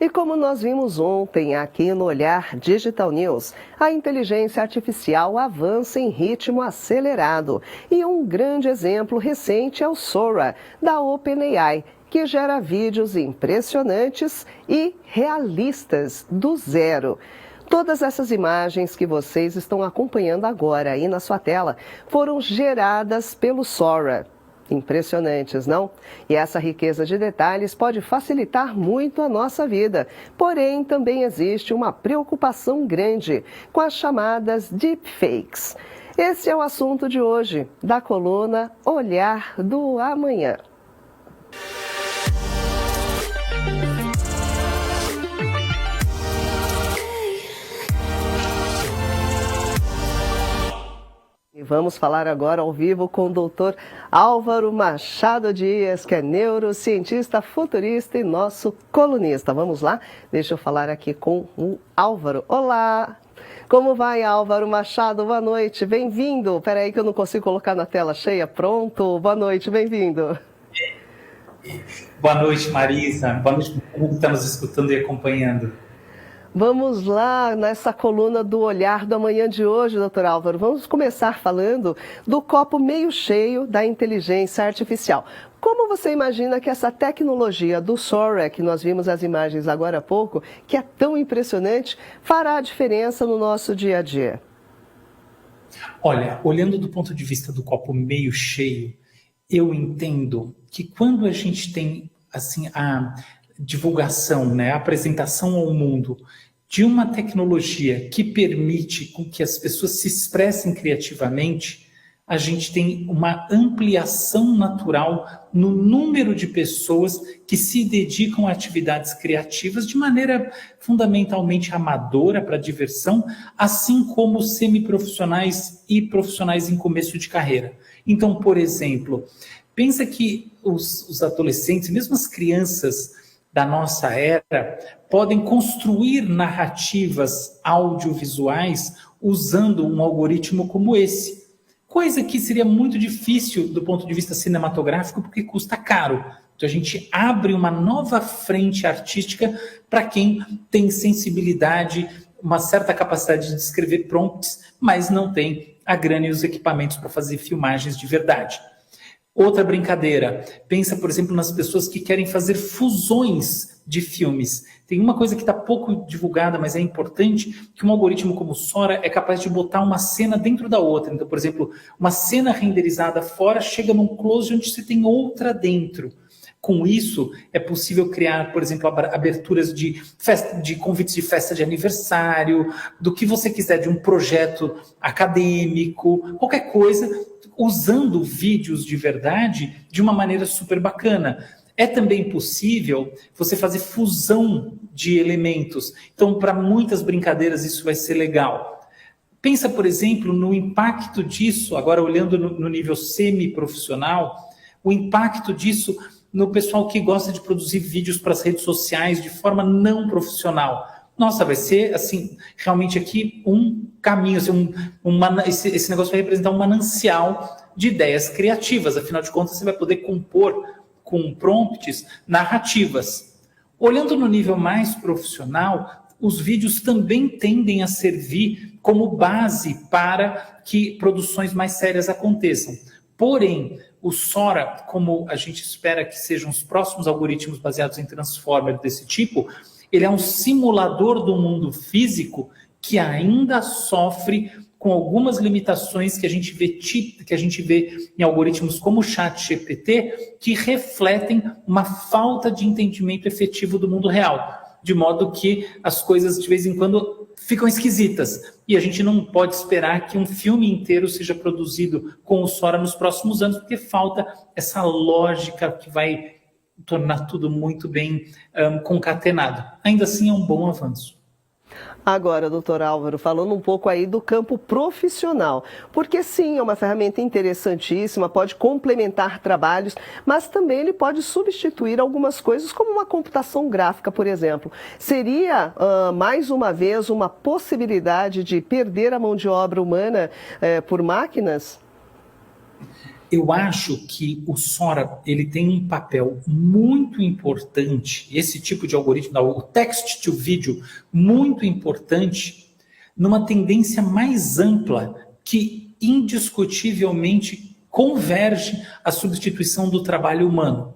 E como nós vimos ontem aqui no Olhar Digital News, a inteligência artificial avança em ritmo acelerado. E um grande exemplo recente é o Sora, da OpenAI, que gera vídeos impressionantes e realistas do zero. Todas essas imagens que vocês estão acompanhando agora aí na sua tela foram geradas pelo Sora. Impressionantes, não? E essa riqueza de detalhes pode facilitar muito a nossa vida. Porém, também existe uma preocupação grande com as chamadas deepfakes. Esse é o assunto de hoje, da coluna Olhar do Amanhã. E vamos falar agora ao vivo com o Dr. Álvaro Machado Dias, que é neurocientista futurista e nosso colunista. Vamos lá? Deixa eu falar aqui com o Álvaro. Olá! Como vai, Álvaro Machado? Boa noite, bem-vindo. Espera aí que eu não consigo colocar na tela cheia. Pronto, boa noite, bem-vindo. Boa noite, Marisa. Boa noite para todo mundo que está nos escutando e acompanhando. Vamos lá, nessa coluna do Olhar do Amanhã de hoje, doutor Álvaro. Vamos começar falando do copo meio cheio da inteligência artificial. Como você imagina que essa tecnologia do Sora, que nós vimos as imagens agora há pouco, que é tão impressionante, fará a diferença no nosso dia a dia? Olha, olhando do ponto de vista do copo meio cheio, eu entendo que quando a gente tem assim a divulgação, né, a apresentação ao mundo de uma tecnologia que permite com que as pessoas se expressem criativamente, a gente tem uma ampliação natural no número de pessoas que se dedicam a atividades criativas de maneira fundamentalmente amadora para diversão, assim como semiprofissionais e profissionais em começo de carreira. Então, por exemplo, pensa que os adolescentes, mesmo as crianças da nossa era, podem construir narrativas audiovisuais usando um algoritmo como esse. Coisa que seria muito difícil do ponto de vista cinematográfico, porque custa caro. Então a gente abre uma nova frente artística para quem tem sensibilidade, uma certa capacidade de escrever prompts, mas não tem a grana e os equipamentos para fazer filmagens de verdade. Outra brincadeira, pensa, por exemplo, nas pessoas que querem fazer fusões de filmes. Tem uma coisa que está pouco divulgada, mas é importante, que um algoritmo como o Sora é capaz de botar uma cena dentro da outra. Então, por exemplo, uma cena renderizada fora chega num close onde você tem outra dentro. Com isso, é possível criar, por exemplo, aberturas de convites de festa de aniversário, do que você quiser, de um projeto acadêmico, qualquer coisa, usando vídeos de verdade de uma maneira super bacana. É também possível você fazer fusão de elementos. Então, para muitas brincadeiras, isso vai ser legal. Pensa, por exemplo, no impacto disso, agora olhando no nível semi-profissional, o impacto disso no pessoal que gosta de produzir vídeos para as redes sociais de forma não profissional. Nossa, vai ser, assim, realmente aqui um caminho, assim, esse negócio vai representar um manancial de ideias criativas. Afinal de contas, você vai poder compor com prompts narrativas. Olhando no nível mais profissional, os vídeos também tendem a servir como base para que produções mais sérias aconteçam. Porém, o Sora, como a gente espera que sejam os próximos algoritmos baseados em Transformer desse tipo, ele é um simulador do mundo físico que ainda sofre com algumas limitações que a gente vê em algoritmos como o ChatGPT, que refletem uma falta de entendimento efetivo do mundo real, de modo que as coisas de vez em quando ficam esquisitas. E a gente não pode esperar que um filme inteiro seja produzido com o Sora nos próximos anos, porque falta essa lógica que vai tornar tudo muito bem concatenado. Ainda assim, é um bom avanço. Agora, doutor Álvaro, falando um pouco aí do campo profissional, porque sim, é uma ferramenta interessantíssima, pode complementar trabalhos, mas também ele pode substituir algumas coisas, como uma computação gráfica, por exemplo. Seria, mais uma vez, uma possibilidade de perder a mão de obra humana por máquinas? eu acho que o Sora ele tem um papel muito importante, esse tipo de algoritmo, o text to video, muito importante, numa tendência mais ampla que indiscutivelmente converge à substituição do trabalho humano.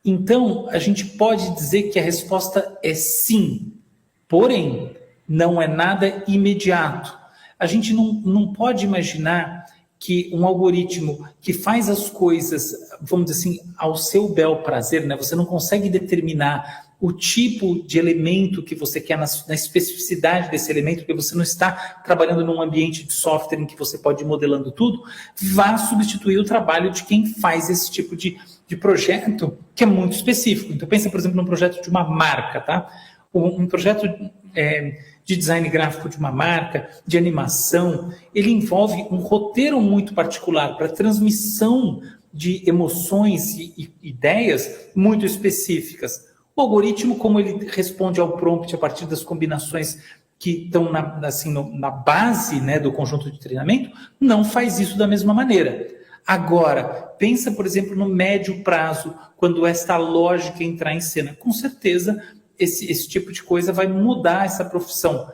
Então, a gente pode dizer que a resposta é sim, porém, não é nada imediato. A gente não pode imaginar que um algoritmo que faz as coisas, vamos dizer assim, ao seu bel prazer, né? Você não consegue determinar o tipo de elemento que você quer na especificidade desse elemento, porque você não está trabalhando num ambiente de software em que você pode ir modelando tudo, vá substituir o trabalho de quem faz esse tipo de projeto, que é muito específico. Então, pensa, por exemplo, num projeto de uma marca, tá? Um projeto de design gráfico de uma marca, de animação, ele envolve um roteiro muito particular para transmissão de emoções e ideias muito específicas. O algoritmo, como ele responde ao prompt a partir das combinações que estão na base, né, do conjunto de treinamento, não faz isso da mesma maneira. Agora, pensa, por exemplo, no médio prazo, quando esta lógica entrar em cena. Com certeza, esse tipo de coisa vai mudar essa profissão,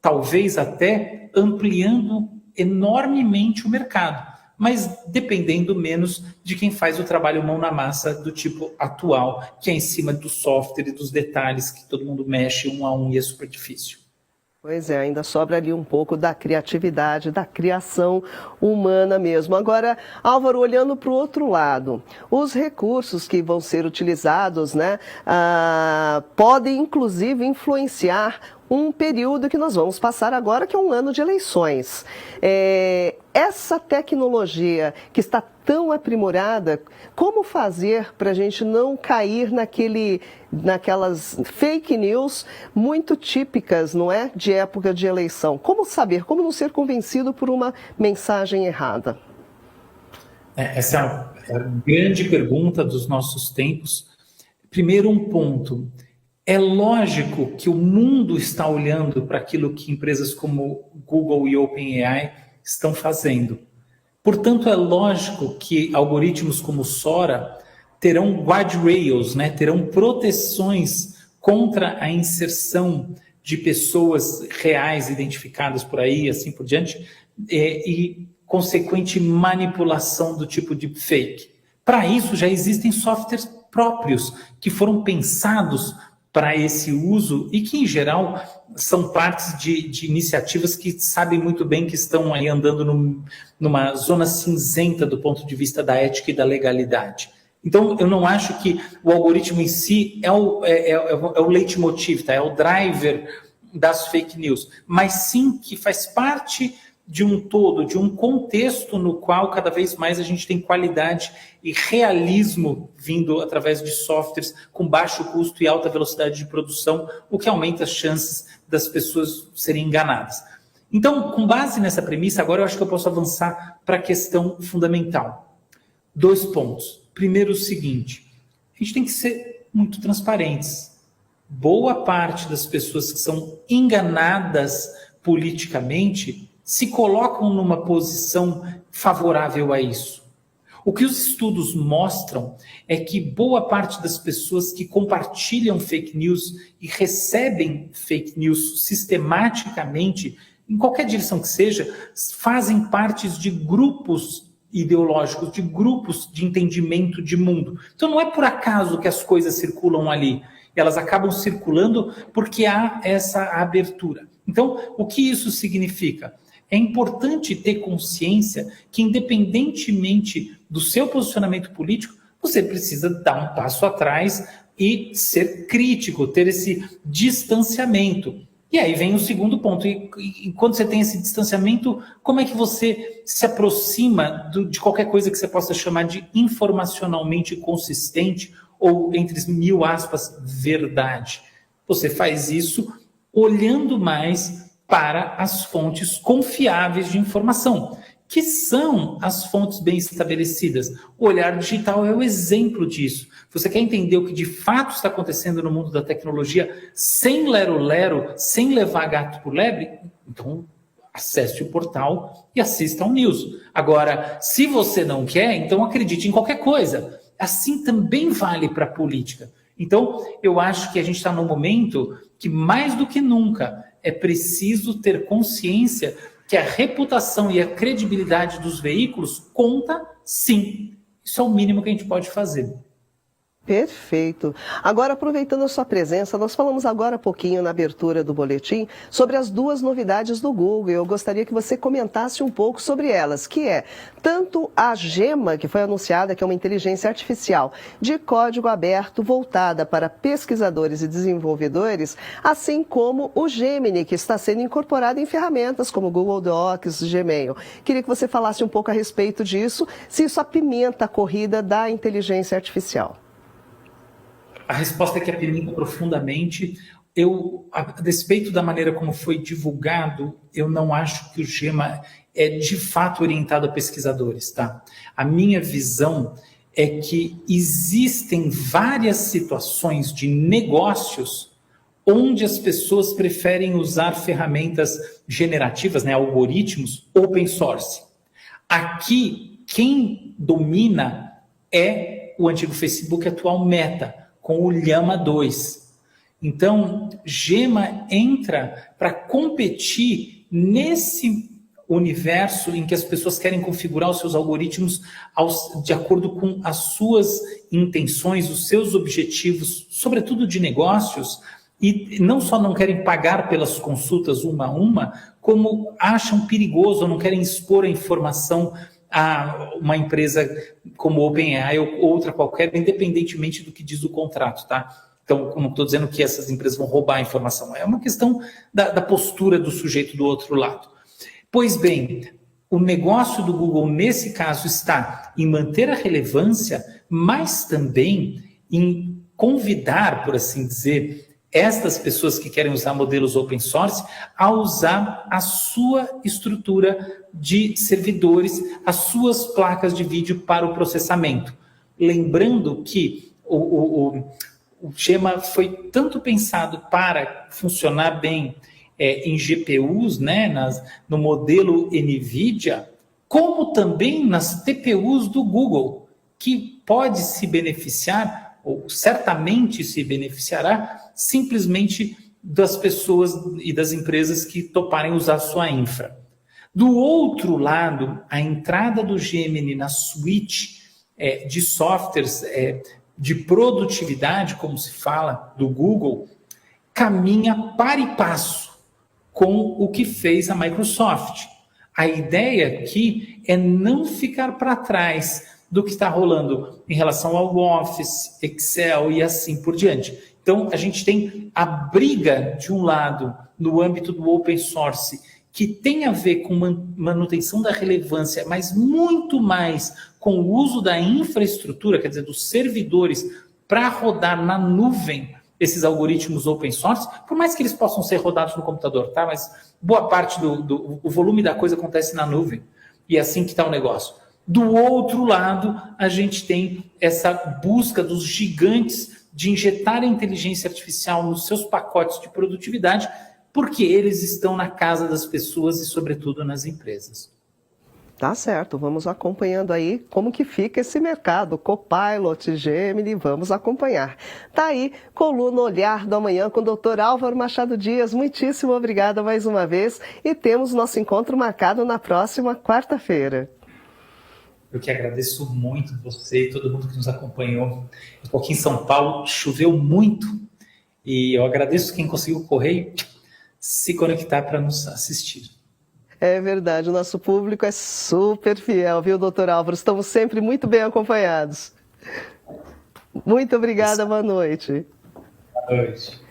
talvez até ampliando enormemente o mercado, mas dependendo menos de quem faz o trabalho mão na massa do tipo atual, que é em cima do software e dos detalhes que todo mundo mexe um a um e é super difícil. Pois é, ainda sobra ali um pouco da criatividade, da criação humana mesmo. Agora, Álvaro, olhando para o outro lado, os recursos que vão ser utilizados, né, podem inclusive influenciar um período que nós vamos passar agora, que é um ano de eleições. Essa tecnologia que está tão aprimorada, como fazer para a gente não cair naquelas fake news muito típicas, não é, de época de eleição? Como saber, como não ser convencido por uma mensagem errada? Essa é a grande pergunta dos nossos tempos. Primeiro, um ponto. É lógico que o mundo está olhando para aquilo que empresas como Google e OpenAI estão fazendo. Portanto, é lógico que algoritmos como Sora terão guardrails, né? Terão proteções contra a inserção de pessoas reais identificadas por aí, assim por diante, e consequente manipulação do tipo de fake. Para isso, já existem softwares próprios que foram pensados para esse uso e que, em geral, são partes de iniciativas que sabem muito bem que estão aí andando numa zona cinzenta do ponto de vista da ética e da legalidade. Então, eu não acho que o algoritmo em si é o leitmotiv, tá? É o driver das fake news, mas sim que faz parte de um todo, de um contexto no qual cada vez mais a gente tem qualidade e realismo vindo através de softwares com baixo custo e alta velocidade de produção, o que aumenta as chances das pessoas serem enganadas. Então, com base nessa premissa, agora eu acho que eu posso avançar para a questão fundamental. 2 pontos. Primeiro, o seguinte: a gente tem que ser muito transparentes. Boa parte das pessoas que são enganadas politicamente se colocam numa posição favorável a isso. O que os estudos mostram é que boa parte das pessoas que compartilham fake news e recebem fake news sistematicamente, em qualquer direção que seja, fazem parte de grupos ideológicos, de grupos de entendimento de mundo. Então não é por acaso que as coisas circulam ali. Elas acabam circulando porque há essa abertura. Então, o que isso significa? É importante ter consciência que, independentemente do seu posicionamento político, você precisa dar um passo atrás e ser crítico, ter esse distanciamento. E aí vem o segundo ponto. E quando você tem esse distanciamento, como é que você se aproxima de qualquer coisa que você possa chamar de informacionalmente consistente ou, entre 1000 aspas, verdade? Você faz isso olhando mais para as fontes confiáveis de informação, que são as fontes bem estabelecidas. O olhar digital é o exemplo disso. Você quer entender o que de fato está acontecendo no mundo da tecnologia sem lero-lero, sem levar gato por lebre? Então, acesse o portal e assista ao news. Agora, se você não quer, então acredite em qualquer coisa. Assim também vale para a política. Então, eu acho que a gente está num momento que, mais do que nunca, é preciso ter consciência que a reputação e a credibilidade dos veículos conta, sim. Isso é o mínimo que a gente pode fazer. Perfeito. Agora, aproveitando a sua presença, nós falamos agora há pouquinho na abertura do boletim sobre as duas novidades do Google. Eu gostaria que você comentasse um pouco sobre elas, que é tanto a Gemma, que foi anunciada, que é uma inteligência artificial de código aberto voltada para pesquisadores e desenvolvedores, assim como o Gemini, que está sendo incorporado em ferramentas como Google Docs, Gmail. Queria que você falasse um pouco a respeito disso, se isso apimenta a corrida da inteligência artificial. A resposta é que apimenta profundamente. A despeito da maneira como foi divulgado, eu não acho que o Gemma é de fato orientado a pesquisadores, tá? A minha visão é que existem várias situações de negócios onde as pessoas preferem usar ferramentas generativas, né, algoritmos open source. Aqui, quem domina é o antigo Facebook, atual Meta, com o Llama 2. Então, Gemma entra para competir nesse universo em que as pessoas querem configurar os seus algoritmos de acordo com as suas intenções, os seus objetivos, sobretudo de negócios, e não só não querem pagar pelas consultas uma a uma, como acham perigoso ou não querem expor a informação a uma empresa como OpenAI ou outra qualquer, independentemente do que diz o contrato, tá? Então, não estou dizendo que essas empresas vão roubar a informação, é uma questão da postura do sujeito do outro lado. Pois bem, o negócio do Google, nesse caso, está em manter a relevância, mas também em convidar, por assim dizer, estas pessoas que querem usar modelos open source a usar a sua estrutura de servidores, as suas placas de vídeo para o processamento. Lembrando que o Gemma foi tanto pensado para funcionar bem em GPUs, né, no modelo NVIDIA, como também nas TPUs do Google, que pode se beneficiar, ou certamente se beneficiará, simplesmente das pessoas e das empresas que toparem usar sua infra. Do outro lado, a entrada do Gemini na suite de softwares de produtividade, como se fala, do Google, caminha para e passo com o que fez a Microsoft. A ideia aqui é não ficar para trás do que está rolando em relação ao Office, Excel e assim por diante. Então, a gente tem a briga, de um lado, no âmbito do open source, que tem a ver com manutenção da relevância, mas muito mais com o uso da infraestrutura, quer dizer, dos servidores, para rodar na nuvem esses algoritmos open source, por mais que eles possam ser rodados no computador, tá? Mas boa parte o volume da coisa acontece na nuvem. E é assim que está o negócio. Do outro lado, a gente tem essa busca dos gigantes de injetar a inteligência artificial nos seus pacotes de produtividade, porque eles estão na casa das pessoas e, sobretudo, nas empresas. Tá certo, vamos acompanhando aí como que fica esse mercado, Copilot, Gemini, vamos acompanhar. Tá aí, coluna Olhar do Amanhã com o Dr. Álvaro Machado Dias, muitíssimo obrigada mais uma vez e temos nosso encontro marcado na próxima quarta-feira. Eu que agradeço muito você e todo mundo que nos acompanhou. Aqui em São Paulo choveu muito e eu agradeço quem conseguiu correr e se conectar para nos assistir. É verdade, o nosso público é super fiel, viu, doutor Álvaro? Estamos sempre muito bem acompanhados. Muito obrigada, boa noite. Boa noite.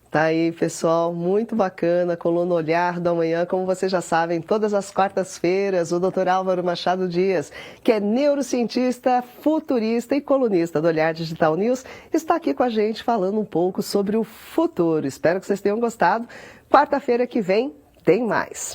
Tá aí, pessoal, muito bacana, coluna Olhar do Amanhã, como vocês já sabem, todas as quartas-feiras, o Dr. Álvaro Machado Dias, que é neurocientista, futurista e colunista do Olhar Digital News, está aqui com a gente falando um pouco sobre o futuro. Espero que vocês tenham gostado. Quarta-feira que vem tem mais.